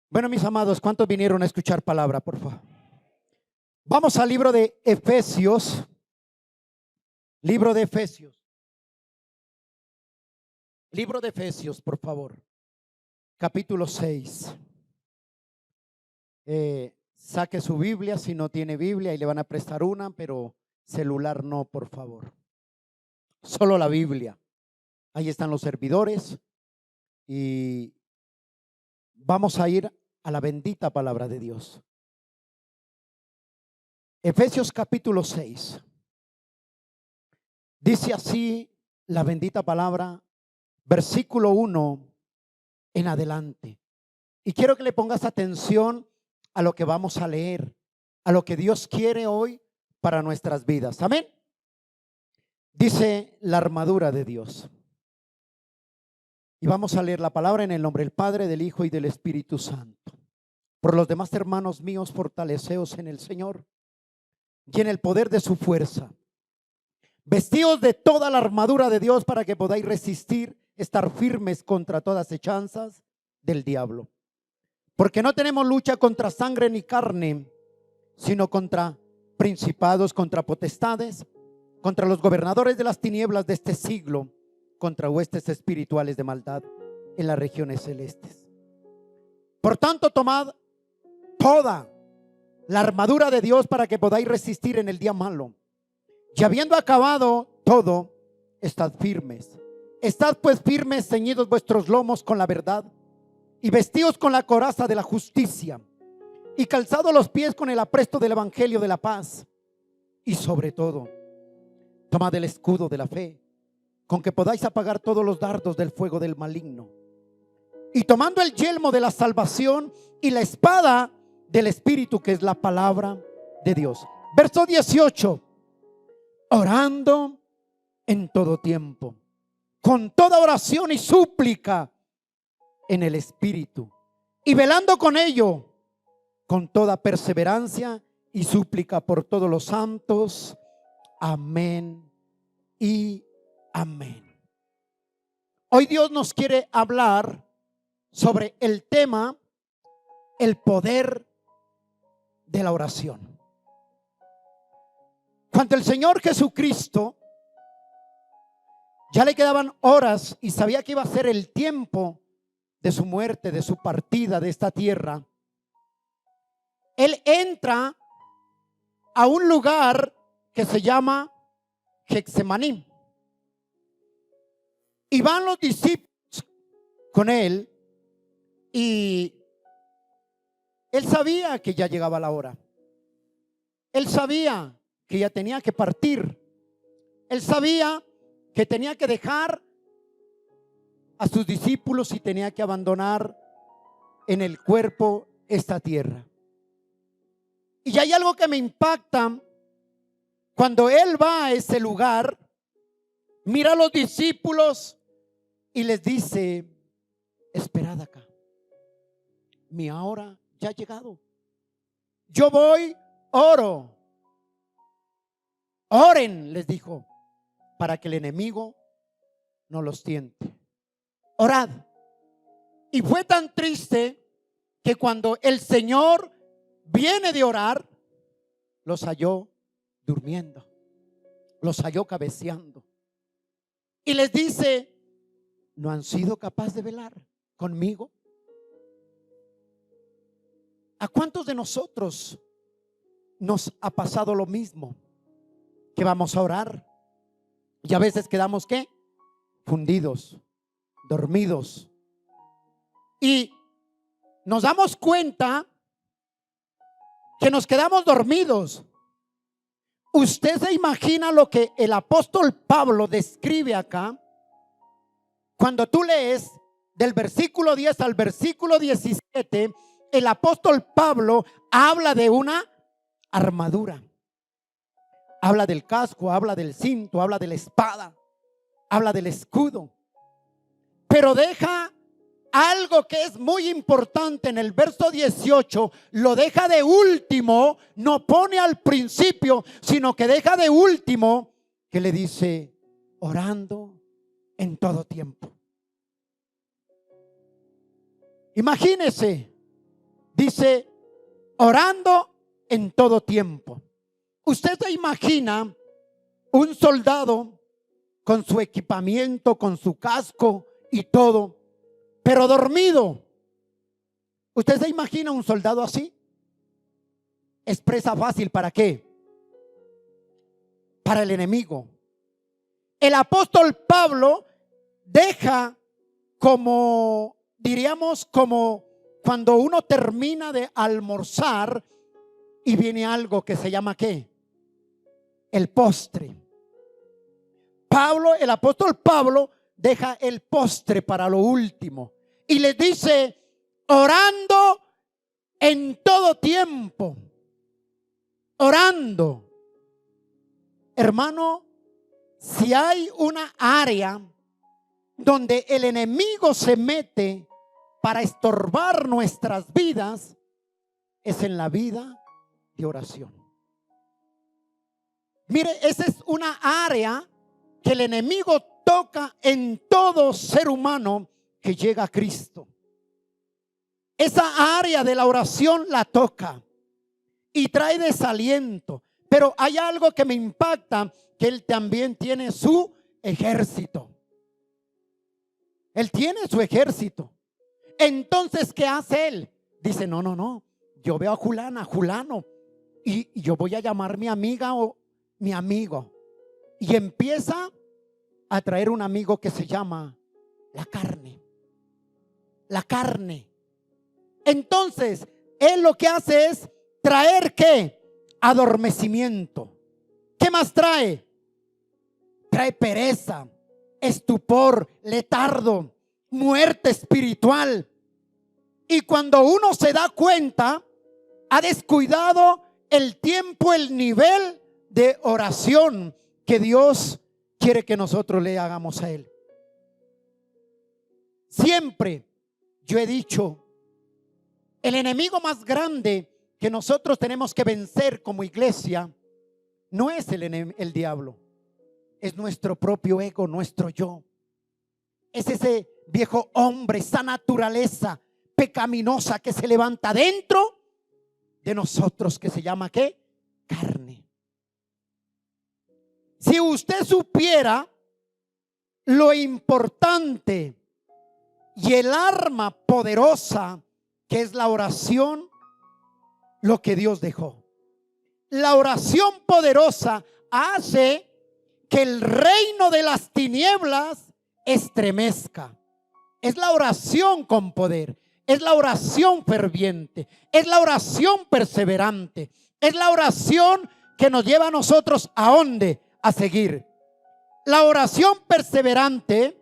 Bueno, mis amados, ¿cuántos vinieron a escuchar palabra, por favor? Vamos al libro de Efesios. Libro de Efesios. Libro de Efesios, por favor. Capítulo 6. Saque su Biblia si no tiene Biblia y le van a prestar una, pero celular no, por favor. Solo la Biblia. Ahí están los servidores y vamos a ir a la bendita palabra de Dios. Efesios capítulo 6. Dice así la bendita palabra, versículo 1 en adelante. Y quiero que le pongas atención a lo que vamos a leer, a lo que Dios quiere hoy para nuestras vidas. Amén. Dice la armadura de Dios. Y vamos a leer la palabra en el nombre del Padre, del Hijo y del Espíritu Santo. Por los demás hermanos míos, fortaleceos en el Señor y en el poder de su fuerza. Vestíos de toda la armadura de Dios para que podáis resistir, estar firmes contra todas hechanzas del diablo. Porque no tenemos lucha contra sangre ni carne, sino contra principados, contra potestades, contra los gobernadores de las tinieblas de este siglo, contra huestes espirituales de maldad en las regiones celestes. Por tanto, tomad toda la armadura de Dios para que podáis resistir en el día malo. Y habiendo acabado todo, estad firmes. Estad pues firmes, ceñidos vuestros lomos con la verdad, y vestidos con la coraza de la justicia, y calzados los pies con el apresto del evangelio de la paz. Y sobre todo, tomad el escudo de la fe, con que podáis apagar todos los dardos del fuego del maligno. Y tomando el yelmo de la salvación y la espada del Espíritu, que es la palabra de Dios. Verso 18. Orando en todo tiempo, con toda oración y súplica en el Espíritu, y velando con ello, con toda perseverancia y súplica por todos los santos. Amén y amén. Hoy Dios nos quiere hablar sobre el tema, el poder de la oración. Cuando el Señor Jesucristo ya le quedaban horas y sabía que iba a ser el tiempo de su muerte, de su partida de esta tierra, Él entra a un lugar que se llama Getsemaní. Y van los discípulos con Él y Él sabía que ya llegaba la hora. Él sabía que ya tenía que partir. Él sabía que tenía que dejar a sus discípulos y tenía que abandonar en el cuerpo esta tierra. Y hay algo que me impacta. Cuando Él va a ese lugar, mira a los discípulos y les dice: esperad acá, mi hora ya ha llegado. Yo voy, oro. Oren, les dijo, para que el enemigo no los tiente. Orad. Y fue tan triste que cuando el Señor viene de orar, los halló durmiendo, los halló cabeceando. Y les dice: ¿no han sido capaces de velar conmigo? ¿A cuántos de nosotros nos ha pasado lo mismo? Que vamos a orar y a veces quedamos ¿qué? Fundidos, dormidos, y nos damos cuenta que nos quedamos dormidos. Usted se imagina lo que el apóstol Pablo describe acá. Cuando tú lees del versículo 10 al versículo 17, el apóstol Pablo habla de una armadura. Habla del casco, habla del cinto, habla de la espada, habla del escudo. Pero deja algo que es muy importante en el verso 18. Lo deja de último, no pone al principio, sino que deja de último, que le dice: orando en todo tiempo. Imagínese Dice, orando en todo tiempo. Usted se imagina un soldado con su equipamiento, con su casco y todo, pero dormido. ¿Usted se imagina un soldado así? Es presa fácil, ¿para qué? Para el enemigo. El apóstol Pablo deja como, diríamos, como cuando uno termina de almorzar y viene algo que se llama ¿qué? El postre. Pablo, el apóstol Pablo deja el postre para lo último y les dice, orando en todo tiempo. Orando. Hermano, si hay una área donde el enemigo se mete para estorbar nuestras vidas, es en la vida de oración. Mire, esa es una área que el enemigo toca en todo ser humano que llega a Cristo. Esa área de la oración la toca y trae desaliento. Pero hay algo que me impacta, que él también tiene su ejército. Él tiene su ejército. Entonces, ¿qué hace él? Dice, no, yo veo a Julano y yo voy a llamar mi amiga o mi amigo. Y empieza a traer un amigo que se llama la carne. La carne. Entonces, él lo que hace es traer ¿qué? Adormecimiento. ¿Qué más trae? Trae pereza, estupor, letardo, muerte espiritual. Y cuando uno se da cuenta, ha descuidado el tiempo, el nivel de oración que Dios quiere que nosotros le hagamos a Él. Siempre yo he dicho, el enemigo más grande que nosotros tenemos que vencer como iglesia no es el diablo, es nuestro propio ego, nuestro yo. Es ese viejo hombre, esa naturaleza pecaminosa que se levanta dentro de nosotros, que se llama ¿qué? Carne. Si usted supiera lo importante y el arma poderosa que es la oración, lo que Dios dejó. La oración poderosa hace que el reino de las tinieblas estremezca. Es la oración con poder, es la oración ferviente, es la oración perseverante, es la oración que nos lleva a nosotros ¿a dónde? A seguir. La oración perseverante,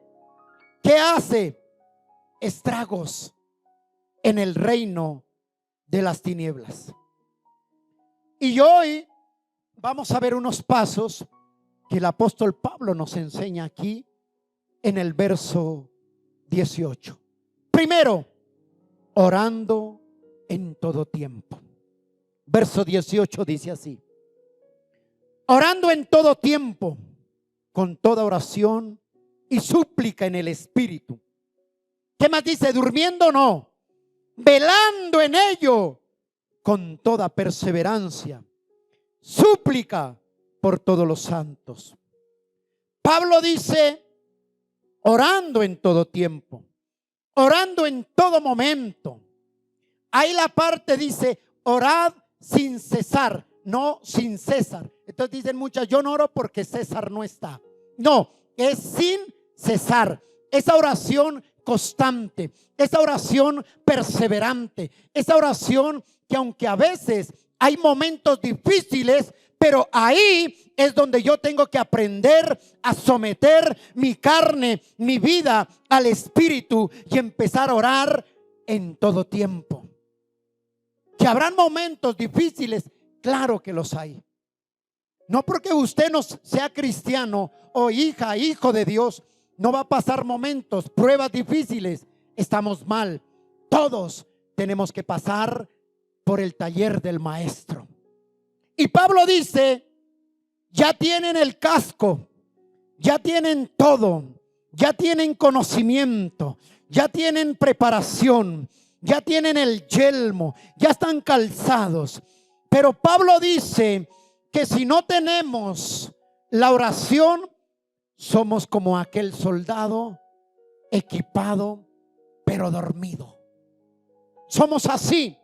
¿qué hace? Estragos en el reino de las tinieblas. Y hoy vamos a ver unos pasos que el apóstol Pablo nos enseña aquí en el verso 18. Primero, orando en todo tiempo. Verso 18 dice así: orando en todo tiempo, con toda oración y súplica en el Espíritu. ¿Qué más dice? Durmiendo no, velando en ello con toda perseverancia, súplica por todos los santos. Pablo dice, orando en todo tiempo, orando en todo momento. Ahí la parte dice, orad sin cesar, no sin César. Entonces dicen muchas, yo no oro porque César no está. No, es sin cesar. Esa oración constante, esa oración perseverante, esa oración que aunque a veces hay momentos difíciles, pero ahí es donde yo tengo que aprender a someter mi carne, mi vida al Espíritu y empezar a orar en todo tiempo. Que habrán momentos difíciles, claro que los hay. No porque usted no sea cristiano o hija, hijo de Dios, no va a pasar momentos, pruebas difíciles. Estamos mal. Todos tenemos que pasar por el taller del maestro. Y Pablo dice, ya tienen el casco, ya tienen todo, ya tienen conocimiento, ya tienen preparación, ya tienen el yelmo, ya están calzados. Pero Pablo dice que si no tenemos la oración, somos como aquel soldado equipado, pero dormido. Somos así.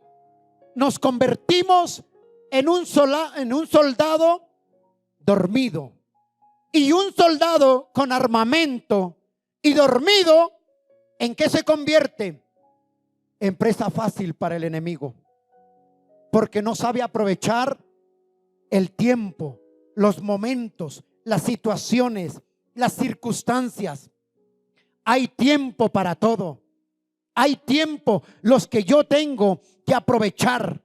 Nos convertimos en un soldado dormido. Y un soldado con armamento y dormido, ¿en qué se convierte? En presa fácil para el enemigo, porque no sabe aprovechar el tiempo, los momentos, las situaciones, las circunstancias. Hay tiempo para todo. Hay tiempo los que yo tengo que aprovechar.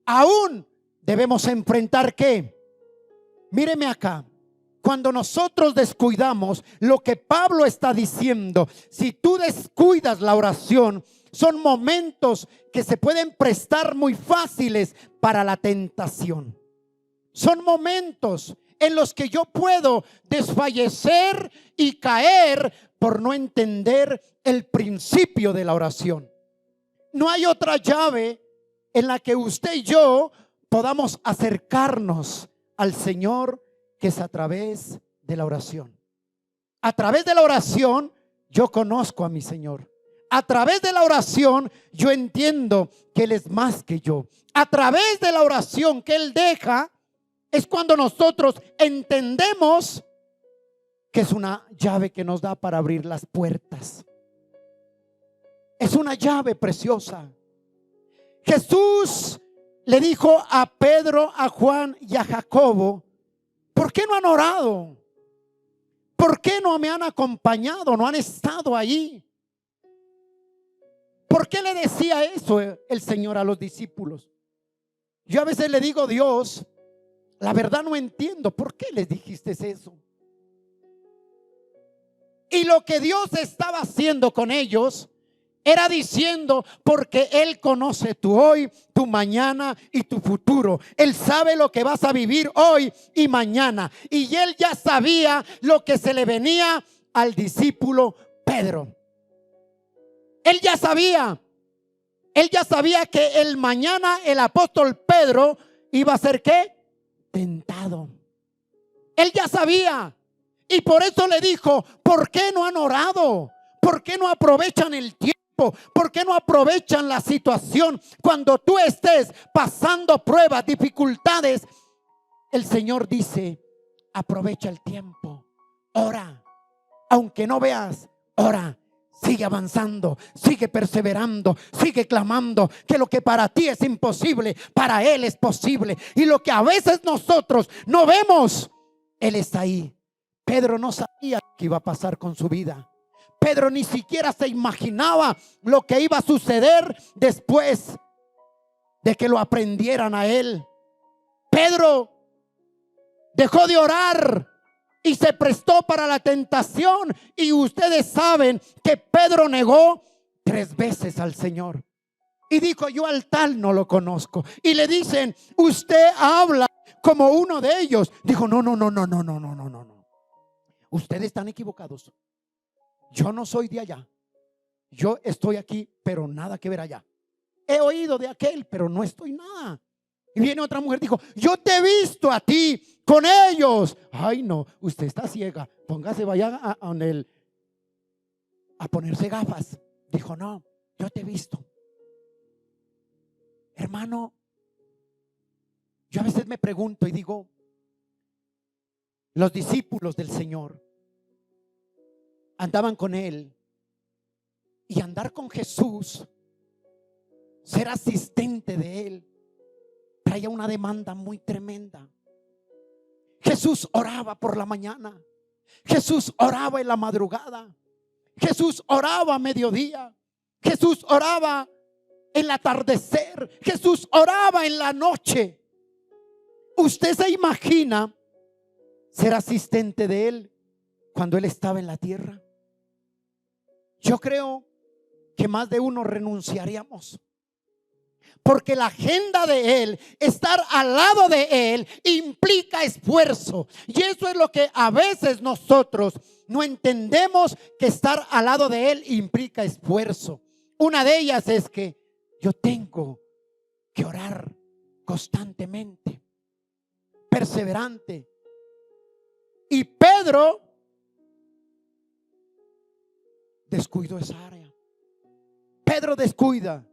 Aún debemos enfrentar ¿qué? Míreme acá. Cuando nosotros descuidamos lo que Pablo está diciendo, si tú descuidas la oración, son momentos que se pueden prestar muy fáciles para la tentación. Son momentos en los que yo puedo desfallecer y caer por no entender el principio de la oración. No hay otra llave en la que usted y yo podamos acercarnos al Señor que es a través de la oración. A través de la oración yo conozco a mi Señor. A través de la oración yo entiendo que Él es más que yo. A través de la oración que Él deja es cuando nosotros entendemos que es una llave que nos da para abrir las puertas. Es una llave preciosa. Jesús le dijo a Pedro, a Juan y a Jacobo: ¿por qué no han orado? ¿Por qué no me han acompañado? ¿No han estado ahí? ¿Por qué le decía eso el Señor a los discípulos? Yo a veces le digo: Dios, la verdad no entiendo. ¿Por qué les dijiste eso? Y lo que Dios estaba haciendo con ellos era diciendo: porque Él conoce tu hoy, tu mañana y tu futuro. Él sabe lo que vas a vivir hoy y mañana. Y Él ya sabía lo que se le venía al discípulo Pedro. Él ya sabía. Él ya sabía que el mañana el apóstol Pedro iba a ser ¿qué? Tentado. Él ya sabía. Y por eso le dijo: ¿por qué no han orado? ¿Por qué no aprovechan el tiempo? ¿Por qué no aprovechan la situación? Cuando tú estés pasando pruebas, dificultades, el Señor dice: aprovecha el tiempo, ora. Aunque no veas, ora. Sigue avanzando, sigue perseverando, sigue clamando, que lo que para ti es imposible, para Él es posible. Y lo que a veces nosotros no vemos, Él está ahí. Pedro no sabía qué iba a pasar con su vida. Pedro ni siquiera se imaginaba lo que iba a suceder después de que lo aprendieran a él. Pedro dejó de orar y se prestó para la tentación. Y ustedes saben que Pedro negó 3 veces al Señor. Y dijo: yo al tal no lo conozco. Y le dicen: usted habla como uno de ellos. Dijo: no. Ustedes están equivocados. Yo no soy de allá. Yo estoy aquí, pero nada que ver allá. He oído de aquel, pero no estoy nada. Y viene otra mujer, dijo: yo te he visto a ti con ellos. Ay, no, usted está ciega. Póngase, vaya a ponerse gafas. Dijo: no, yo te he visto. Hermano, yo a veces me pregunto y digo: los discípulos del Señor andaban con Él, y andar con Jesús, ser asistente de Él, traía una demanda muy tremenda. Jesús oraba por la mañana, Jesús oraba en la madrugada, Jesús oraba a mediodía, Jesús oraba en el atardecer, Jesús oraba en la noche. ¿Usted se imagina ser asistente de Él cuando Él estaba en la tierra? Yo creo que más de uno renunciaríamos, porque la agenda de Él, estar al lado de Él, implica esfuerzo. Y eso es lo que a veces nosotros no entendemos, que estar al lado de Él implica esfuerzo. Una de ellas es que yo tengo que orar constantemente, perseverante. Y Pedro descuidó esa área. Pedro descuida.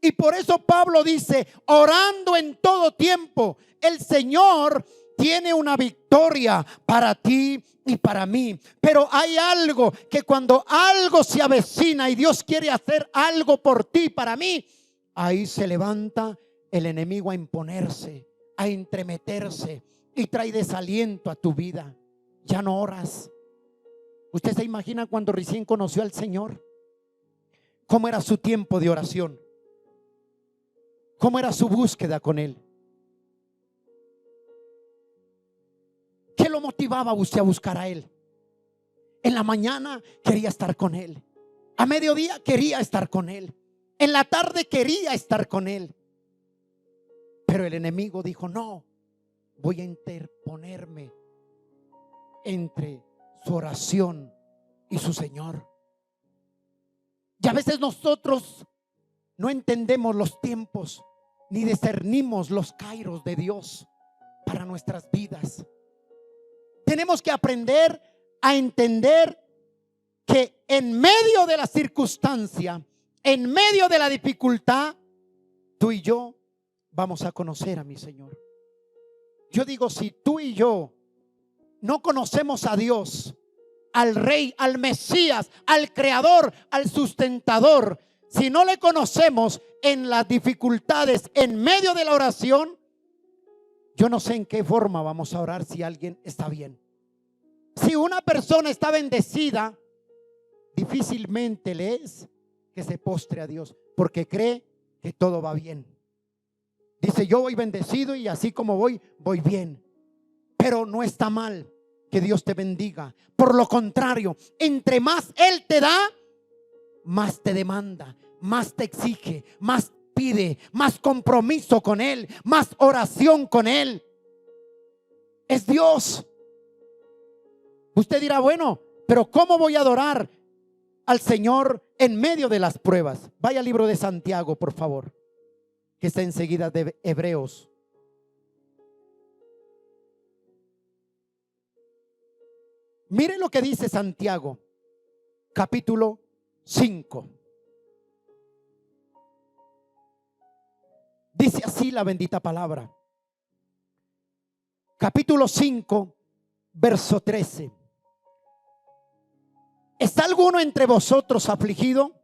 Y por eso Pablo dice, orando en todo tiempo. El Señor tiene una victoria para ti y para mí. Pero hay algo que cuando algo se avecina y Dios quiere hacer algo por ti, para mí, ahí se levanta el enemigo a imponerse, a entremeterse y trae desaliento a tu vida. Ya no oras. ¿Usted se imagina cuando recién conoció al Señor? ¿Cómo era su tiempo de oración? ¿Cómo era su búsqueda con Él? ¿Qué lo motivaba a usted a buscar a Él? En la mañana quería estar con Él. A mediodía quería estar con Él. En la tarde quería estar con Él. Pero el enemigo dijo, no, voy a interponerme entre su oración y su Señor. Y a veces nosotros no entendemos los tiempos ni discernimos los kairos de Dios para nuestras vidas. Tenemos que aprender a entender que en medio de la circunstancia, en medio de la dificultad, tú y yo vamos a conocer a mi Señor. Yo digo, si tú y yo no conocemos a Dios, al Rey, al Mesías, al Creador, al Sustentador, si no le conocemos en las dificultades, en medio de la oración, yo no sé en qué forma vamos a orar si alguien está bien. Si una persona está bendecida, difícilmente le es que se postre a Dios, porque cree que todo va bien. Dice, yo voy bendecido y así como voy, voy bien. Pero no está mal que Dios te bendiga. Por lo contrario, entre más Él te da, más te demanda, más te exige, más pide, más compromiso con Él, más oración con Él. Es Dios. Usted dirá, bueno, pero ¿cómo voy a adorar al Señor en medio de las pruebas? Vaya al libro de Santiago, por favor, que está enseguida de Hebreos. Mire lo que dice Santiago, capítulo 5. Dice así la bendita palabra. Capítulo 5, verso 13. ¿Está alguno entre vosotros afligido?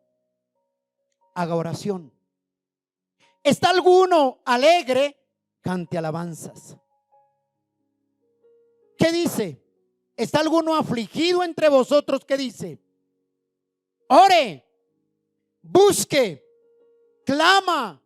Haga oración. ¿Está alguno alegre? Cante alabanzas. ¿Qué dice? ¿Está alguno afligido entre vosotros? ¿Qué dice? Ore, busque, clama.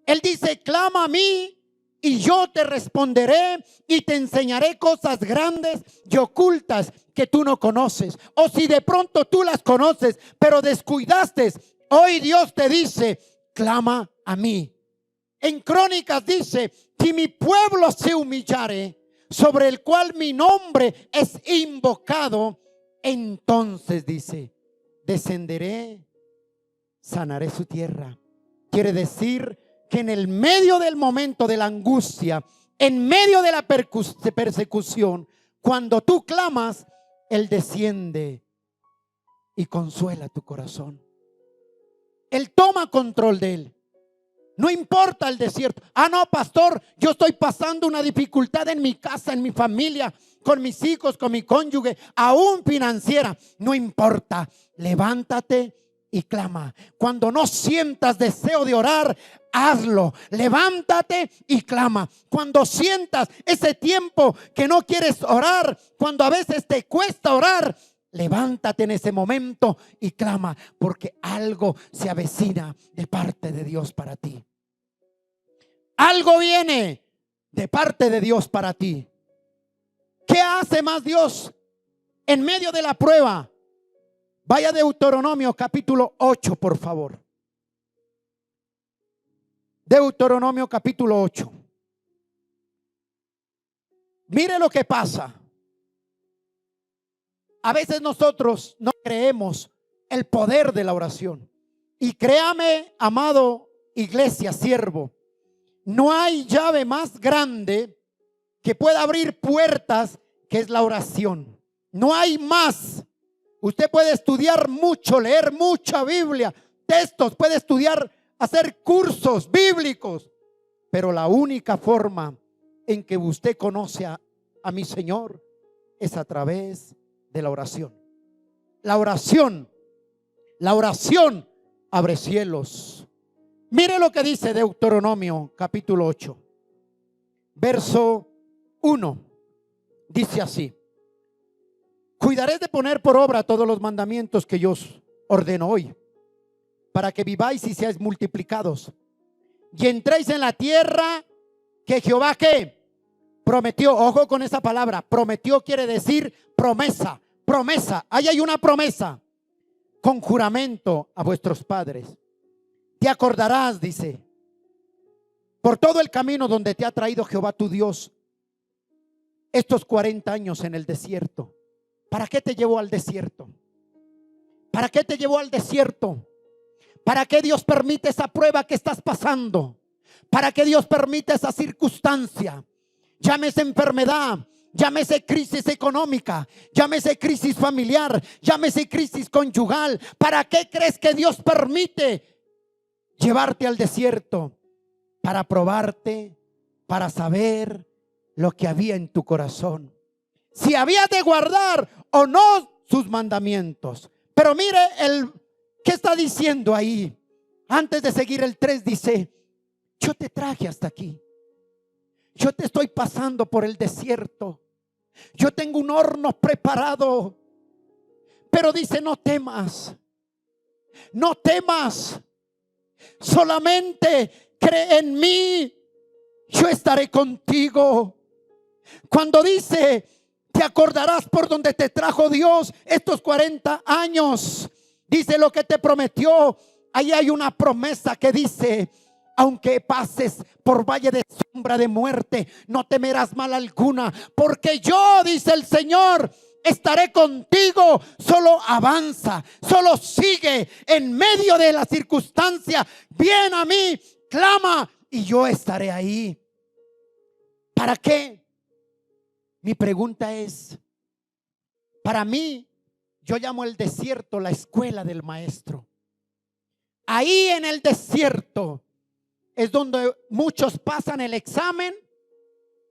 Él dice, clama a mí y yo te responderé y te enseñaré cosas grandes y ocultas que tú no conoces. O si de pronto tú las conoces, pero descuidaste, hoy Dios te dice, clama a mí. En Crónicas dice, si mi pueblo se humillare, sobre el cual mi nombre es invocado, entonces dice, descenderé, sanaré su tierra. Quiere decir que en el medio del momento de la angustia, en medio de la persecución, cuando tú clamas, Él desciende y consuela tu corazón. Él toma control de él. No importa el desierto. Ah, no, pastor, yo estoy pasando una dificultad en mi casa, en mi familia, con mis hijos, con mi cónyuge, aún financiera. No importa. Levántate y clama. Cuando no sientas deseo de orar, hazlo. Levántate y clama. Cuando sientas ese tiempo que no quieres orar, cuando a veces te cuesta orar, levántate en ese momento y clama, porque algo se avecina de parte de Dios para ti. Algo viene de parte de Dios para ti. ¿Qué hace más Dios en medio de la prueba? Vaya a Deuteronomio capítulo 8, por favor. Deuteronomio capítulo 8. Mire lo que pasa. A veces nosotros no creemos el poder de la oración Y créame, amado iglesia, siervo, no hay llave más grande que pueda abrir puertas que es la oración. No hay más. Usted puede estudiar mucho, leer mucha Biblia, textos, puede estudiar, hacer cursos bíblicos, pero la única forma en que usted conoce a mi Señor es a través de la oración. La oración abre cielos. Mire lo que dice Deuteronomio capítulo 8, verso 1. Dice así: cuidaré de poner por obra todos los mandamientos que yo os ordeno hoy, para que viváis y seáis multiplicados, y entréis en la tierra que Jehová, ¿qué? Prometió. Ojo con esa palabra. Prometió quiere decir promesa. Promesa. Ahí hay una promesa. Con juramento a vuestros padres. Te acordarás, dice, por todo el camino donde te ha traído Jehová tu Dios estos 40 años en el desierto. ¿Para qué te llevó al desierto? ¿Para qué te llevó al desierto? ¿Para qué Dios permite esa prueba que estás pasando? ¿Para qué Dios permite esa circunstancia? Llámese enfermedad, llámese crisis económica, llámese crisis familiar, llámese crisis conyugal. ¿Para qué crees que Dios permite llevarte al desierto? Para probarte, para saber lo que había en tu corazón, si había de guardar o no sus mandamientos. Pero mire ¿qué está diciendo ahí? Antes de seguir el 3 dice: yo te traje hasta aquí, yo te estoy pasando por el desierto, yo tengo un horno preparado. Pero dice: no temas, no temas, solamente cree en mí, yo estaré contigo. Cuando dice: te acordarás por donde te trajo Dios estos 40 años, dice lo que te prometió. Ahí hay una promesa que dice: aunque pases por valle de sombra de muerte, no temerás mal alguna, porque yo, dice el Señor, estaré contigo. Solo avanza, solo sigue en medio de la circunstancia. Ven a mí, clama y yo estaré ahí. ¿Para qué? Mi pregunta es, para mí, yo llamo el desierto la escuela del maestro. Ahí en el desierto es donde muchos pasan el examen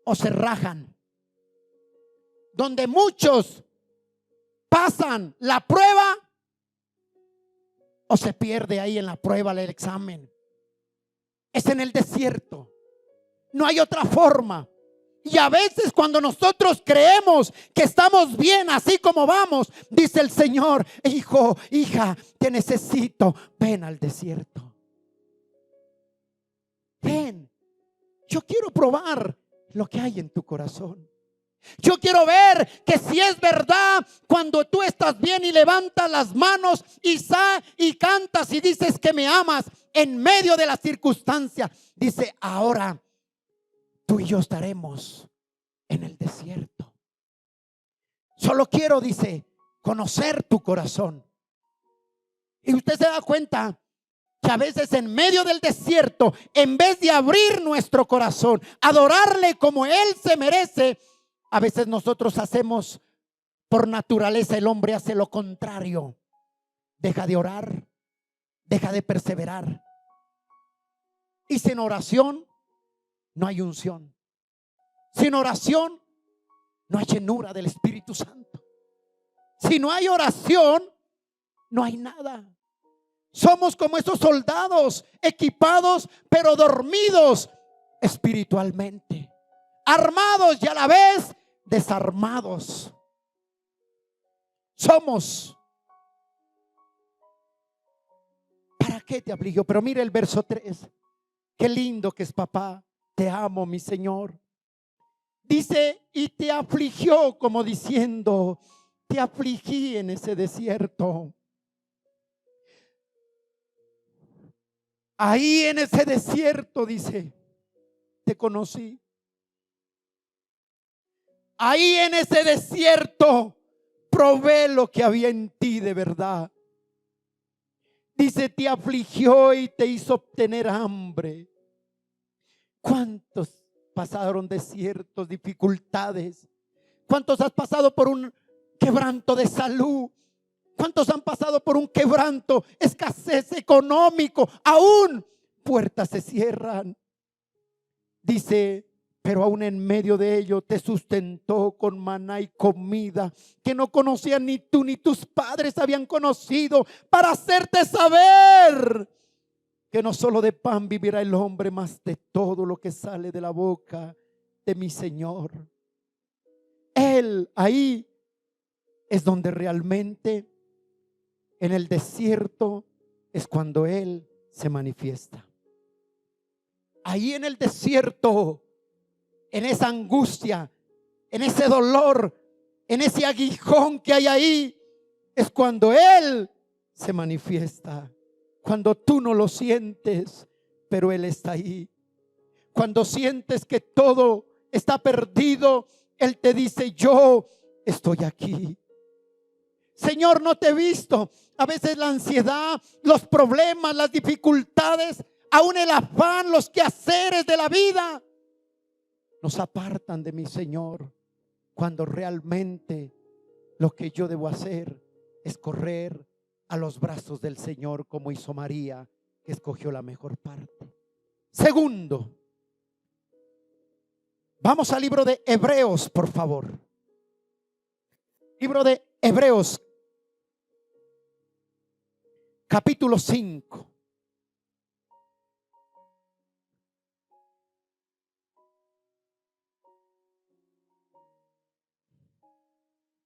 o se rajan, donde muchos pasan la prueba o se pierde ahí en la prueba, el examen. Es en el desierto, no hay otra forma. Y a veces cuando nosotros creemos que estamos bien así como vamos, dice el Señor: hijo, hija, te necesito, ven al desierto. Ven, yo quiero probar lo que hay en tu corazón. Yo quiero ver que si es verdad, cuando tú estás bien y levantas las manos y cantas y dices que me amas en medio de la circunstancia, dice: ahora tú y yo estaremos en el desierto. Solo quiero, dice, conocer tu corazón. Y usted se da cuenta que a veces en medio del desierto, en vez de abrir nuestro corazón, adorarle como Él se merece, a veces nosotros hacemos, por naturaleza el hombre hace lo contrario. Deja de orar, deja de perseverar. Y sin oración no hay unción. Sin oración no hay llenura del Espíritu Santo. Si no hay oración, no hay nada. Somos como esos soldados equipados pero dormidos espiritualmente, armados y a la vez desarmados. Somos. ¿Para qué te afligió? Pero mire el verso 3. Qué lindo que es: papá, te amo, mi Señor. Dice: y te afligió, como diciendo: te afligí en ese desierto. Ahí en ese desierto, dice, te conocí. Ahí en ese desierto probé lo que había en ti de verdad. Dice, te afligió y te hizo obtener hambre. ¿Cuántos pasaron desiertos, dificultades? ¿Cuántos has pasado por un quebranto de salud? ¿Cuántos han pasado por un quebranto, escasez económico? Aún puertas se cierran. Dice, pero aún en medio de ello te sustentó con maná y comida que no conocían ni tú ni tus padres habían conocido, para hacerte saber que no solo de pan vivirá el hombre, mas de todo lo que sale de la boca de mi Señor. Él, ahí es donde realmente, en el desierto, es cuando Él se manifiesta. Ahí en el desierto, en esa angustia, en ese dolor, en ese aguijón que hay ahí, es cuando Él se manifiesta. Cuando tú no lo sientes, pero Él está ahí. Cuando sientes que todo está perdido, Él te dice, yo estoy aquí. Señor, no te he visto. A veces la ansiedad, los problemas, las dificultades, aún el afán, los quehaceres de la vida nos apartan de mi Señor, cuando realmente lo que yo debo hacer es correr a los brazos del Señor, como hizo María, que escogió la mejor parte. Segundo, vamos al libro de Hebreos, por favor. Libro de Hebreos, capítulo 5.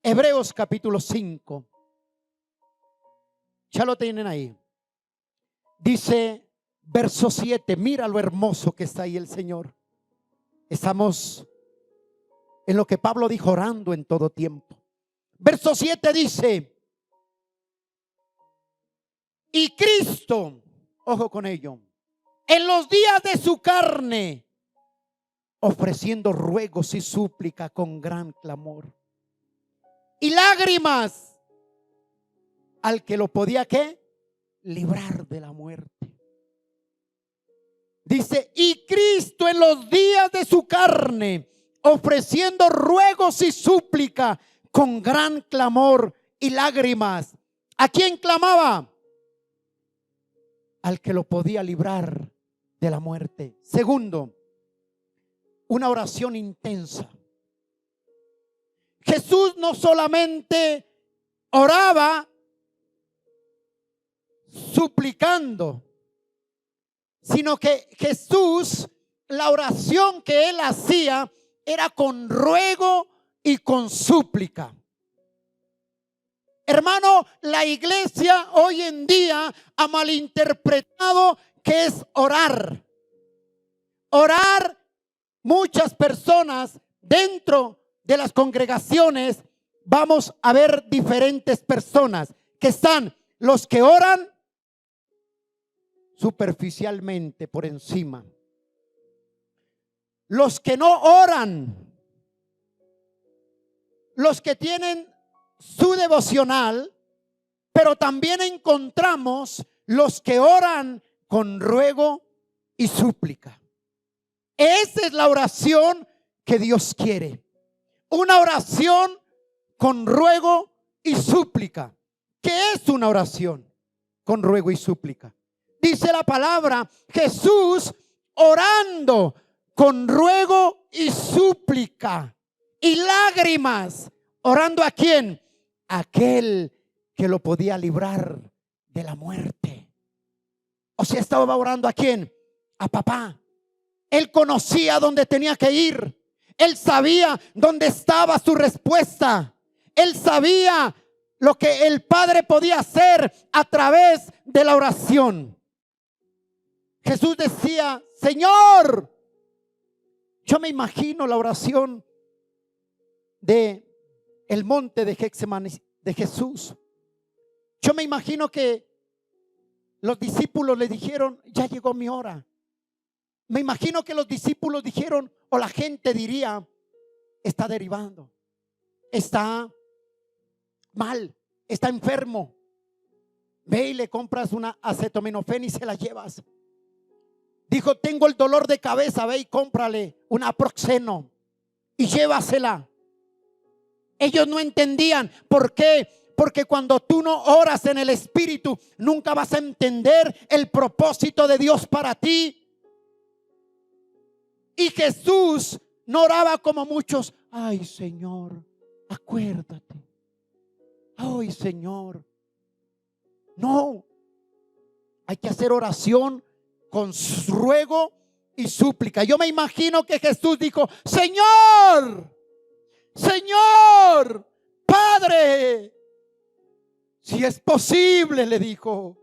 Hebreos capítulo 5. Ya lo tienen ahí. Dice verso 7. Mira lo hermoso que está ahí el Señor. Estamos en lo que Pablo dijo, orando en todo tiempo. Verso 7 dice, y Cristo, ojo con ello, en los días de su carne, ofreciendo ruegos y súplica con gran clamor y lágrimas, al que lo podía, ¿qué? Librar de la muerte. Dice, y Cristo en los días de su carne, ofreciendo ruegos y súplica con gran clamor y lágrimas. ¿A quién clamaba? Al que lo podía librar de la muerte. Segundo, una oración intensa. Jesús no solamente oraba suplicando, sino que Jesús, la oración que Él hacía era con ruego y con súplica. Hermano, la iglesia hoy en día ha malinterpretado qué es orar. Orar, muchas personas dentro de las congregaciones, vamos a ver diferentes personas que están, los que oran superficialmente por encima, los que no oran, los que tienen su devocional, pero también encontramos los que oran con ruego y súplica. Esa es la oración que Dios quiere, una oración con ruego y súplica. ¿Qué es una oración con ruego y súplica? Dice la palabra, Jesús orando con ruego y súplica y lágrimas. ¿Orando a quién? Aquel que lo podía librar de la muerte. O sea, estaba orando a quién? A papá. Él conocía dónde tenía que ir. Él sabía dónde estaba su respuesta. Él sabía lo que el Padre podía hacer a través de la oración. Jesús decía, Señor, yo me imagino la oración de el monte de Getsemaní de Jesús. Yo me imagino que los discípulos le dijeron, ya llegó mi hora. Me imagino que los discípulos dijeron, o la gente diría, está derivando, está mal, está enfermo. Ve y le compras una acetaminofén y se la llevas. Dijo, tengo el dolor de cabeza, ve y cómprale una Aproxeno y llévasela. Ellos no entendían. ¿Por qué? Porque cuando tú no oras en el Espíritu, nunca vas a entender el propósito de Dios para ti. Y Jesús no oraba como muchos. Ay, Señor, acuérdate. Ay, Señor. No, hay que hacer oración con ruego y súplica. Yo me imagino que Jesús dijo, Señor, Señor, Padre, si es posible, le dijo,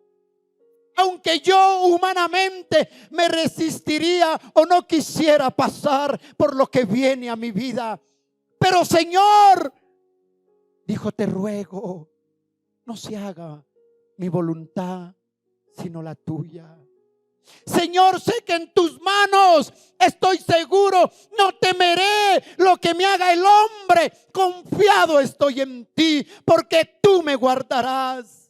aunque yo humanamente me resistiría o no quisiera pasar por lo que viene a mi vida, pero Señor, dijo, te ruego, no se haga mi voluntad sino la tuya. Señor, sé que en tus manos estoy seguro, no temeré lo que me haga el hombre, confiado estoy en ti, porque tú me guardarás.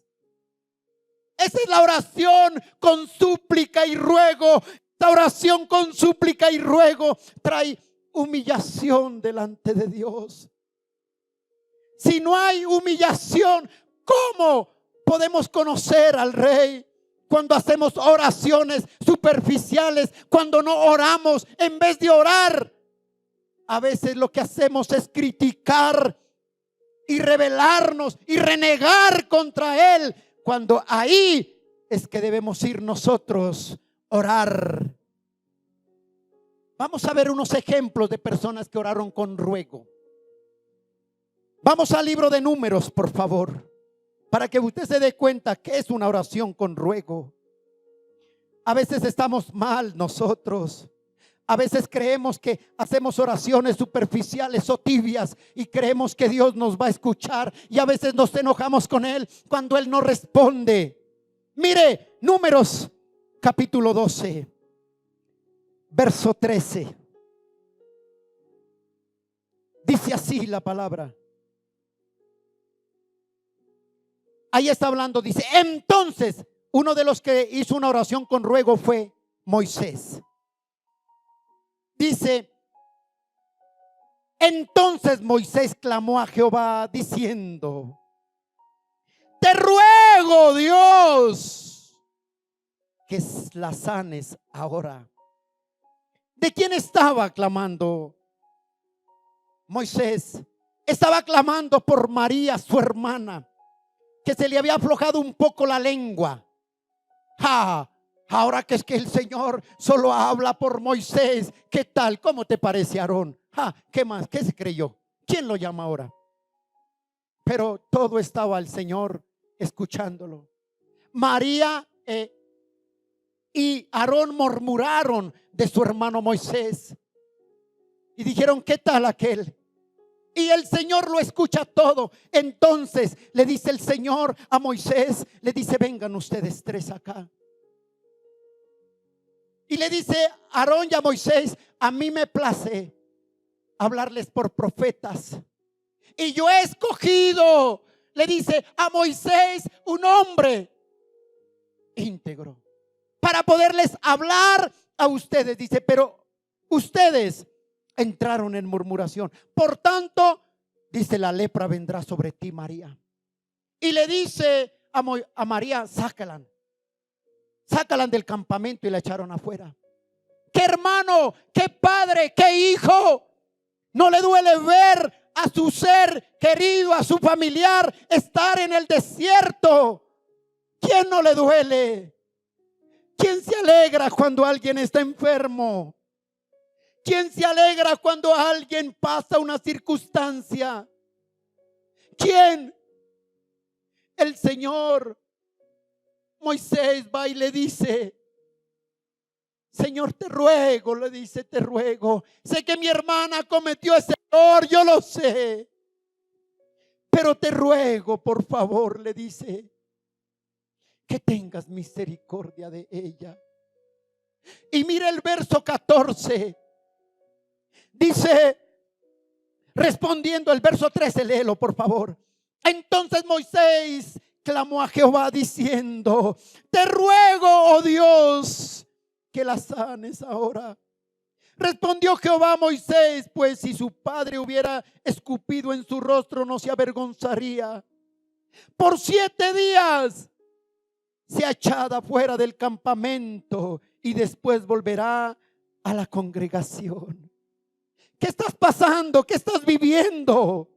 Esa es la oración con súplica y ruego. Esta oración con súplica y ruego trae humillación delante de Dios. Si no hay humillación, ¿cómo podemos conocer al Rey? Cuando hacemos oraciones superficiales, cuando no oramos en vez de orar, a veces lo que hacemos es criticar y rebelarnos y renegar contra Él, cuando ahí es que debemos ir nosotros a orar. Vamos a ver unos ejemplos de personas que oraron con ruego. Vamos al libro de Números, por favor, para que usted se dé cuenta que es una oración con ruego. A veces estamos mal nosotros. A veces creemos que hacemos oraciones superficiales o tibias y creemos que Dios nos va a escuchar, y a veces nos enojamos con Él cuando Él no responde. Mire, Números capítulo 12, verso 13. Dice así la palabra. Ahí está hablando, dice, entonces uno de los que hizo una oración con ruego fue Moisés. Dice, entonces Moisés clamó a Jehová diciendo, te ruego, Dios, que la sanes ahora. ¿De quién estaba clamando Moisés? Estaba clamando por María, su hermana, que se le había aflojado un poco la lengua. Ahora que es que el Señor solo habla por Moisés, ¿qué tal? ¿Cómo te parece, Aarón? ¿Qué más? ¿Qué se creyó? ¿Quién lo llama ahora? Pero todo estaba el Señor escuchándolo. María y Aarón murmuraron de su hermano Moisés y dijeron, ¿qué tal aquel? Y el Señor lo escucha todo. Entonces le dice el Señor a Moisés, le dice, vengan ustedes tres acá. Y le dice a Aarón y a Moisés, a mí me place hablarles por profetas. Y yo he escogido, le dice a Moisés, un hombre íntegro para poderles hablar a ustedes. Dice, pero ustedes entraron en murmuración. Por tanto, dice, la lepra vendrá sobre ti, María. Y le dice a María, sácalan del campamento, y la echaron afuera. ¿Qué hermano, qué padre, qué hijo no le duele ver a su ser querido, a su familiar estar en el desierto? ¿Quién no le duele? ¿Quién se alegra cuando alguien está enfermo? ¿Quién se alegra cuando alguien pasa una circunstancia? ¿Quién? El Señor. Moisés va y le dice, Señor, te ruego, le dice, te ruego. Sé que mi hermana cometió ese error, yo lo sé. Pero te ruego, por favor, le dice, que tengas misericordia de ella. Y mira el verso 14. Dice, respondiendo el verso 13, léelo por favor. Entonces Moisés clamó a Jehová diciendo: te ruego, oh Dios, que la sanes ahora. Respondió Jehová a Moisés: pues si su padre hubiera escupido en su rostro, no se avergonzaría. Por 7 días sea echada fuera del campamento y después volverá a la congregación. ¿Qué estás pasando? ¿Qué estás viviendo?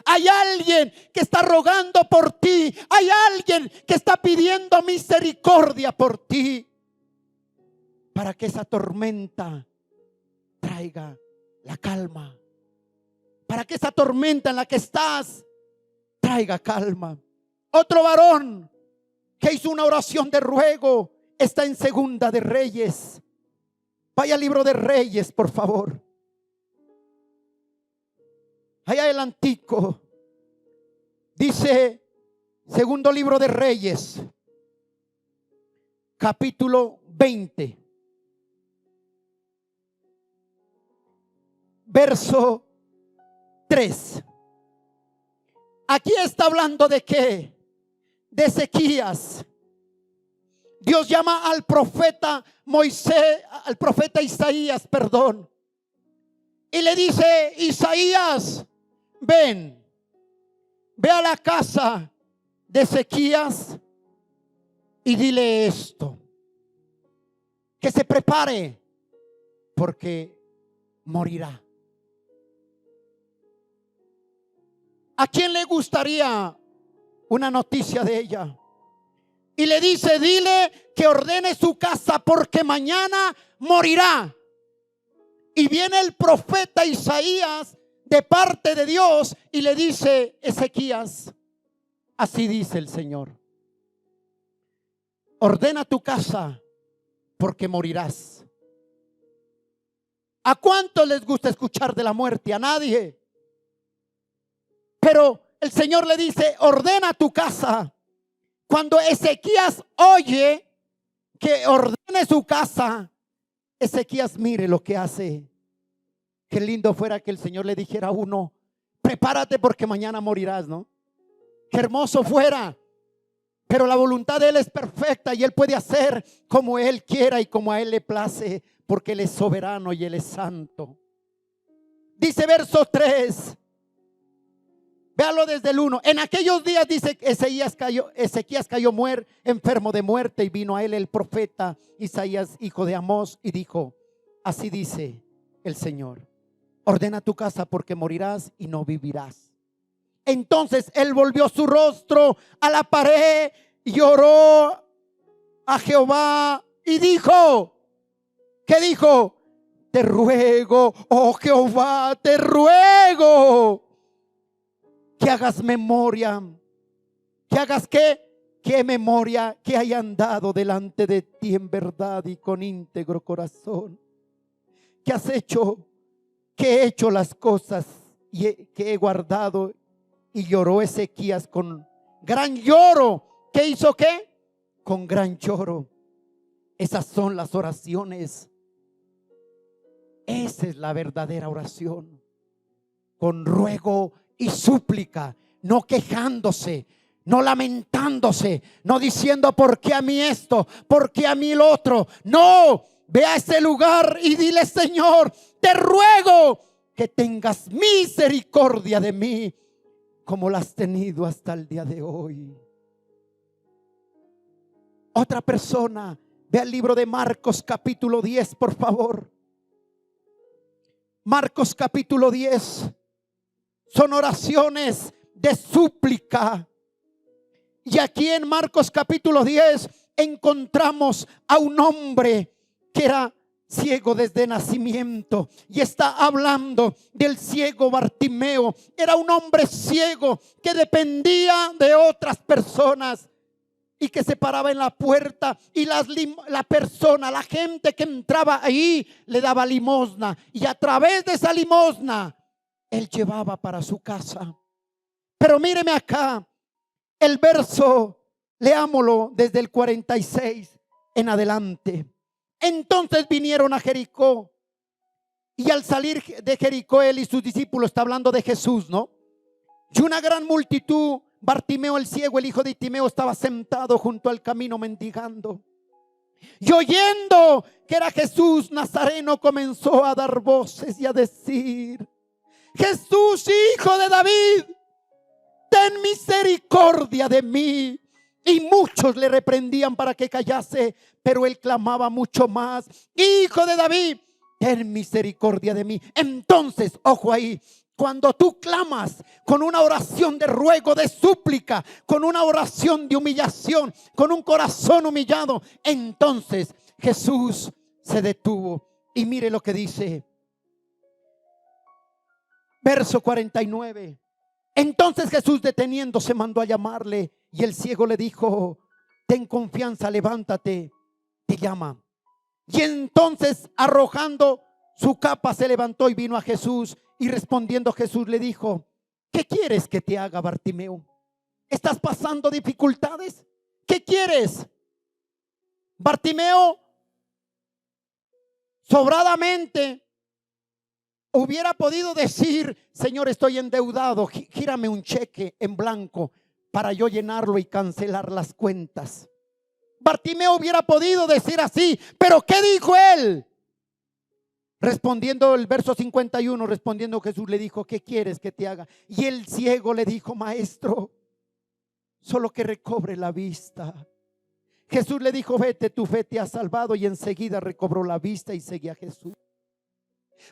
Hay alguien que está rogando por ti. Hay alguien que está pidiendo misericordia por ti, para que esa tormenta traiga la calma, para que esa tormenta en la que estás traiga calma. Otro varón que hizo una oración de ruego está en Segunda de Reyes. Vaya al libro de Reyes, por favor. Allá adelantico dice segundo libro de Reyes, capítulo 20, verso 3. Aquí está hablando de qué? De Ezequías. Dios llama al profeta Moisés, al profeta Isaías, perdón, y le dice: Isaías, ven, ve a la casa de Ezequías y dile esto, que se prepare porque morirá. ¿A quién le gustaría una noticia de ella? Y le dice: dile que ordene su casa porque mañana morirá. Y viene el profeta Isaías de parte de Dios y le dice: Ezequías, así dice el Señor, ordena tu casa porque morirás. ¿A cuántos les gusta escuchar de la muerte? A nadie. Pero el Señor le dice: ordena tu casa. Cuando Ezequías oye que ordene su casa, Ezequías mire lo que hace. Qué lindo fuera que el Señor le dijera a uno: prepárate porque mañana morirás, ¿no? Qué hermoso fuera. Pero la voluntad de Él es perfecta y Él puede hacer como Él quiera y como a Él le place, porque Él es soberano y Él es santo. Dice verso 3. Véalo desde el 1. En aquellos días, dice, Ezequías cayó enfermo de muerte, y vino a él el profeta Isaías, hijo de Amós, y dijo: así dice el Señor, ordena tu casa porque morirás y no vivirás. Entonces él volvió su rostro a la pared y oró a Jehová y dijo, ¿qué dijo? Te ruego, oh Jehová, te ruego que hagas memoria. ¿Que hagas qué? ¿Qué memoria? Que haya andado delante de ti en verdad y con íntegro corazón. Que has hecho, que he hecho las cosas y que he guardado. Y lloró Ezequías con gran lloro. ¿Qué hizo qué? Con gran lloro. Esas son las oraciones. Esa es la verdadera oración. Con ruego y súplica, no quejándose, no lamentándose, no diciendo ¿por qué a mí esto? ¿Por qué a mí lo otro? No, ve a ese lugar y dile: Señor, te ruego que tengas misericordia de mí, como la has tenido hasta el día de hoy. Otra persona, ve al libro de Marcos capítulo 10, por favor. Marcos capítulo 10. Son oraciones de súplica. Y aquí en Marcos capítulo 10 encontramos a un hombre que era ciego desde nacimiento, y está hablando del ciego Bartimeo. Era un hombre ciego que dependía de otras personas y que se paraba en la puerta, y la gente que entraba ahí le daba limosna, y a través de esa limosna él llevaba para su casa. Pero míreme acá, el verso, leámoslo desde el 46 en adelante. Entonces vinieron a Jericó, y al salir de Jericó él y sus discípulos, está hablando de Jesús, ¿no? Y una gran multitud Bartimeo el ciego, el hijo de Timeo, estaba sentado junto al camino mendigando. Y oyendo que era Jesús Nazareno, comenzó a dar voces y a decir: Jesús, hijo de David, ten misericordia de mí. Y muchos le reprendían para que callase, pero él clamaba mucho más: Hijo de David, ten misericordia de mí. Entonces, ojo ahí, cuando tú clamas con una oración de ruego, de súplica, con una oración de humillación, con un corazón humillado, entonces Jesús se detuvo. Y mire lo que dice, verso 49. Entonces Jesús, deteniéndose, mandó a llamarle, y el ciego le dijo: ten confianza, levántate, te llama. Y entonces, arrojando su capa, se levantó y vino a Jesús. Y respondiendo Jesús le dijo: ¿qué quieres que te haga, Bartimeo? ¿Estás pasando dificultades? ¿Qué quieres? Bartimeo sobradamente hubiera podido decir: Señor, estoy endeudado, gírame un cheque en blanco para yo llenarlo y cancelar las cuentas. Bartimeo hubiera podido decir así, pero ¿qué dijo él? Respondiendo, el verso 51, respondiendo Jesús le dijo: ¿qué quieres que te haga? Y el ciego le dijo: Maestro, solo que recobre la vista. Jesús le dijo: vete, tu fe te ha salvado. Y enseguida recobró la vista y seguía a Jesús.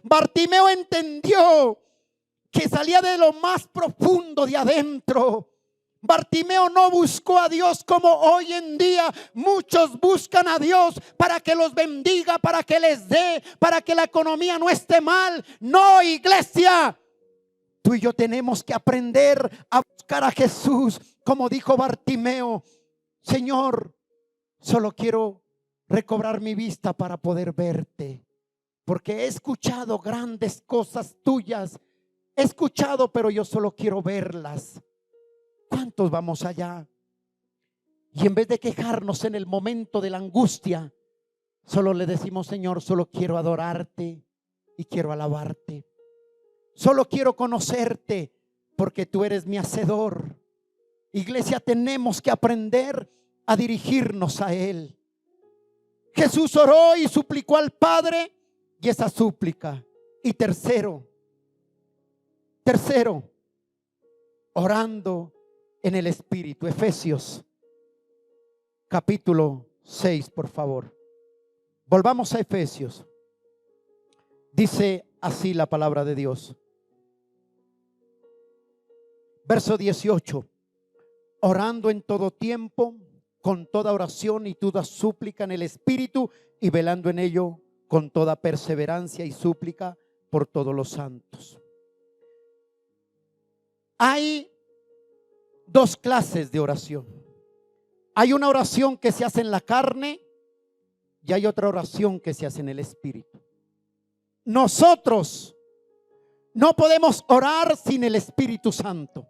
Bartimeo entendió que salía de lo más profundo de adentro. Bartimeo no buscó a Dios como hoy en día muchos buscan a Dios para que los bendiga, para que les dé, para que la economía no esté mal. No, iglesia, tú y yo tenemos que aprender a buscar a Jesús, como dijo Bartimeo: Señor, solo quiero recobrar mi vista para poder verte, porque he escuchado grandes cosas tuyas, he escuchado, pero yo solo quiero verlas. ¿Cuántos vamos allá? Y en vez de quejarnos en el momento de la angustia, solo le decimos: Señor, solo quiero adorarte y quiero alabarte. Solo quiero conocerte porque tú eres mi hacedor. Iglesia, tenemos que aprender a dirigirnos a Él. Jesús oró y suplicó al Padre, y esa súplica. Y tercero, orando en el Espíritu. Efesios capítulo 6, por favor. Volvamos a Efesios. Dice así la palabra de Dios. Verso 18. Orando en todo tiempo, con toda oración y toda súplica en el Espíritu, y velando en ello con toda perseverancia y súplica por todos los santos. Hay dos clases de oración. Hay una oración que se hace en la carne y hay otra oración que se hace en el Espíritu. Nosotros no podemos orar sin el Espíritu Santo.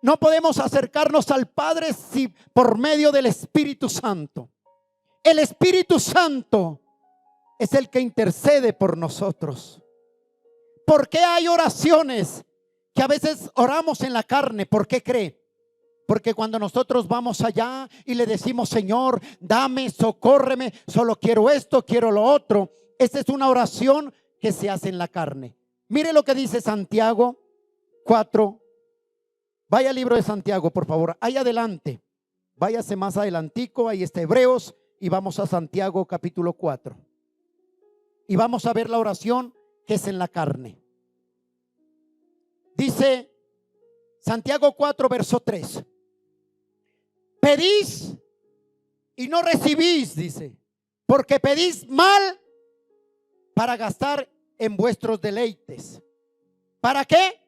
No podemos acercarnos al Padre si por medio del Espíritu Santo. El Espíritu Santo es el que intercede por nosotros. ¿Por qué hay oraciones que a veces oramos en la carne? ¿Por qué cree? Porque cuando nosotros vamos allá y le decimos: Señor, dame, socórreme, solo quiero esto, quiero lo otro, esa es una oración que se hace en la carne. Mire lo que dice Santiago 4. Vaya al libro de Santiago, por favor, ahí adelante. Váyase más adelantico, ahí está Hebreos, y vamos a Santiago capítulo 4. Y vamos a ver la oración que es en la carne. Dice Santiago 4, verso 3. Pedís y no recibís, dice, porque pedís mal para gastar en vuestros deleites. ¿Para qué?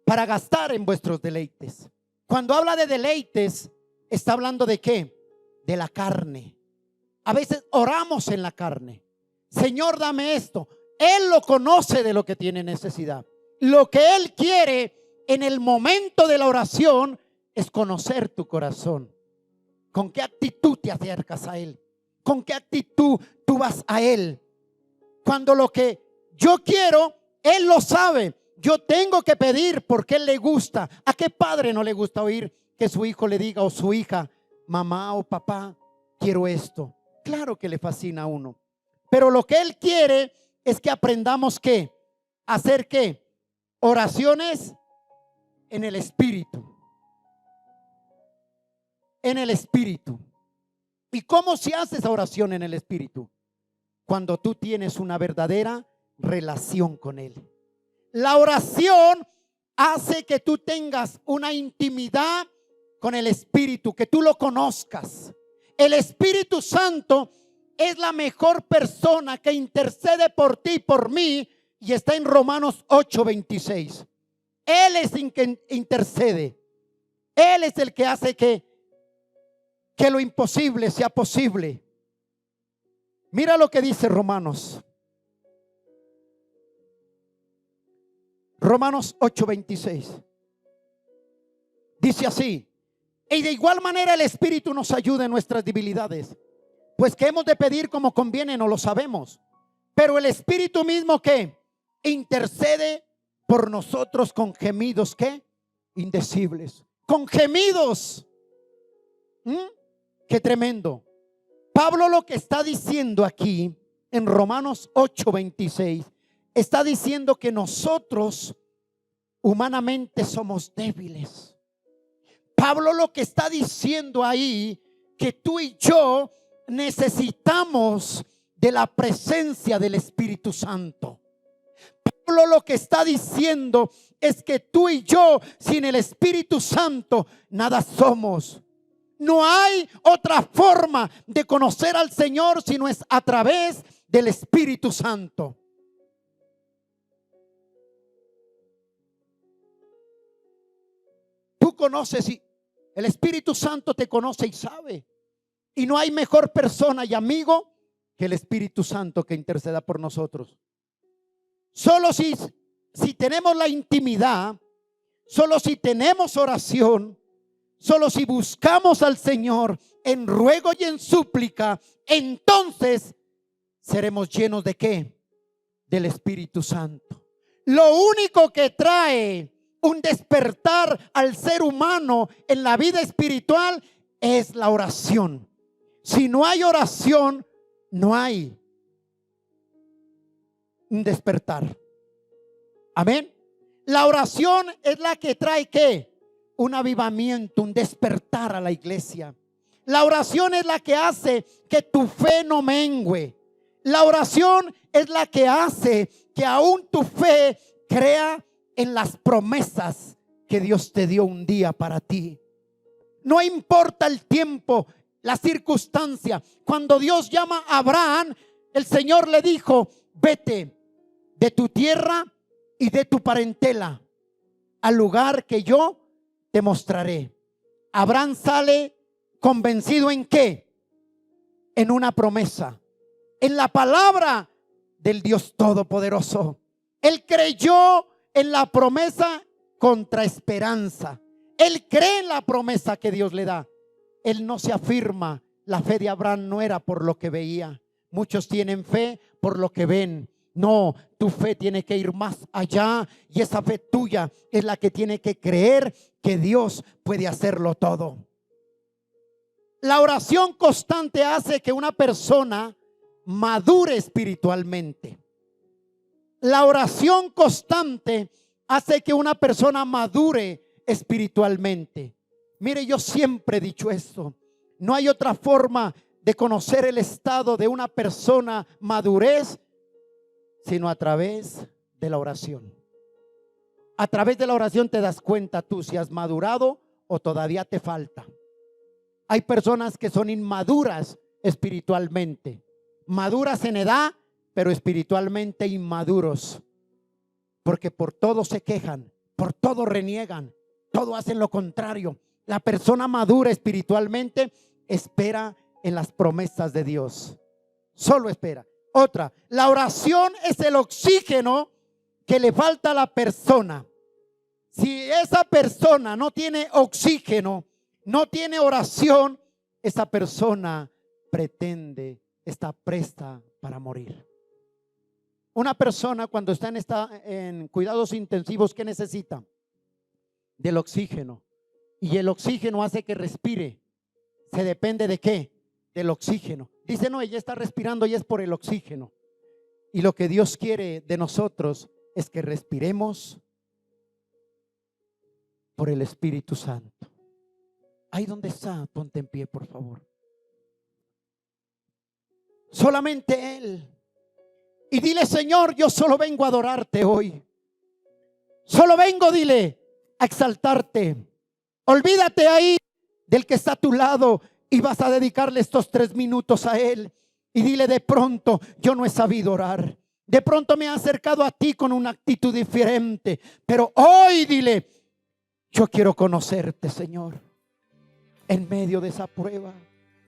Para gastar en vuestros deleites. Cuando habla de deleites, está hablando de ¿qué? De la carne. A veces oramos en la carne. Señor, dame esto. Él lo conoce de lo que tiene necesidad. Lo que Él quiere en el momento de la oración es conocer tu corazón. ¿Con qué actitud te acercas a Él? ¿Con qué actitud tú vas a Él? Cuando lo que yo quiero, Él lo sabe. Yo tengo que pedir porque Él le gusta. ¿A qué padre no le gusta oír que su hijo le diga o su hija, mamá o papá, quiero esto? Claro que le fascina a uno. Pero lo que Él quiere es que aprendamos ¿qué? Hacer ¿qué? Oraciones en el Espíritu. En el Espíritu. ¿Y cómo se hace esa oración en el Espíritu? Cuando tú tienes una verdadera relación con Él. La oración hace que tú tengas una intimidad con el Espíritu, que tú lo conozcas. El Espíritu Santo es la mejor persona que intercede por ti y por mí, y está en Romanos 8:26. Él es el que intercede. Él es el que hace que lo imposible sea posible. Mira lo que dice Romanos 8:26. Dice así: y de igual manera el Espíritu nos ayuda en nuestras debilidades, pues que hemos de pedir como conviene no lo sabemos, pero el Espíritu mismo que intercede por nosotros con gemidos que indecibles. Con gemidos. Qué tremendo. Pablo lo que está diciendo aquí en Romanos 8:26, está diciendo que nosotros humanamente somos débiles. Pablo lo que está diciendo ahí, que tú y yo necesitamos de la presencia del Espíritu Santo. Pablo lo que está diciendo es que tú y yo, sin el Espíritu Santo, nada somos. No hay otra forma de conocer al Señor sino es a través del Espíritu Santo. Tú conoces y el Espíritu Santo te conoce y sabe. Y no hay mejor persona y amigo que el Espíritu Santo que interceda por nosotros. Solo si tenemos la intimidad, solo si tenemos oración, solo si buscamos al Señor en ruego y en súplica, entonces seremos llenos ¿de qué? Del Espíritu Santo. Lo único que trae un despertar al ser humano en la vida espiritual es la oración. Si no hay oración, no hay un despertar. Amén. La oración es la que trae ¿qué? Un avivamiento, un despertar a la iglesia. La oración es la que hace que tu fe no mengüe. La oración es la que hace que aún tu fe crea en las promesas que Dios te dio un día para ti. No importa el tiempo, la circunstancia. Cuando Dios llama a Abraham, el Señor le dijo: vete de tu tierra y de tu parentela al lugar que yo te mostraré. Abraham sale convencido ¿en qué? En una promesa, en la palabra del Dios Todopoderoso. Él creyó en la promesa contra esperanza. Él cree en la promesa que Dios le da. Él no se afirma. La fe de Abraham no era por lo que veía. Muchos tienen fe por lo que ven. No, tu fe tiene que ir más allá, y esa fe tuya es la que tiene que creer que Dios puede hacerlo todo. La oración constante hace que una persona madure espiritualmente. La oración constante hace que una persona madure espiritualmente. Mire, yo siempre he dicho esto: no hay otra forma de conocer el estado de una persona madurez sino a través de la oración. A través de la oración te das cuenta tú si has madurado o todavía te falta. Hay personas que son inmaduras espiritualmente, maduras en edad, pero espiritualmente inmaduros, porque por todo se quejan, por todo reniegan, todo hacen lo contrario. La persona madura espiritualmente espera en las promesas de Dios, solo espera. Otra, la oración es el oxígeno que le falta a la persona. Si esa persona no tiene oxígeno, no tiene oración, esa persona está presta para morir. Una persona cuando está en cuidados intensivos, ¿qué necesita? Del oxígeno. Y el oxígeno hace que respire. ¿Se depende de qué? Del oxígeno. Dice, no, ella está respirando y es por el oxígeno. Y lo que Dios quiere de nosotros es que respiremos por el Espíritu Santo. Ahí donde está, ponte en pie, por favor. Solamente Él. Y dile, Señor, yo solo vengo a adorarte hoy. Solo vengo, dile, a exaltarte. Olvídate ahí del que está a tu lado y vas a dedicarle estos 3 minutos a Él. Y dile, de pronto yo no he sabido orar. De pronto me he acercado a ti con una actitud diferente. Pero hoy dile, yo quiero conocerte, Señor, en medio de esa prueba.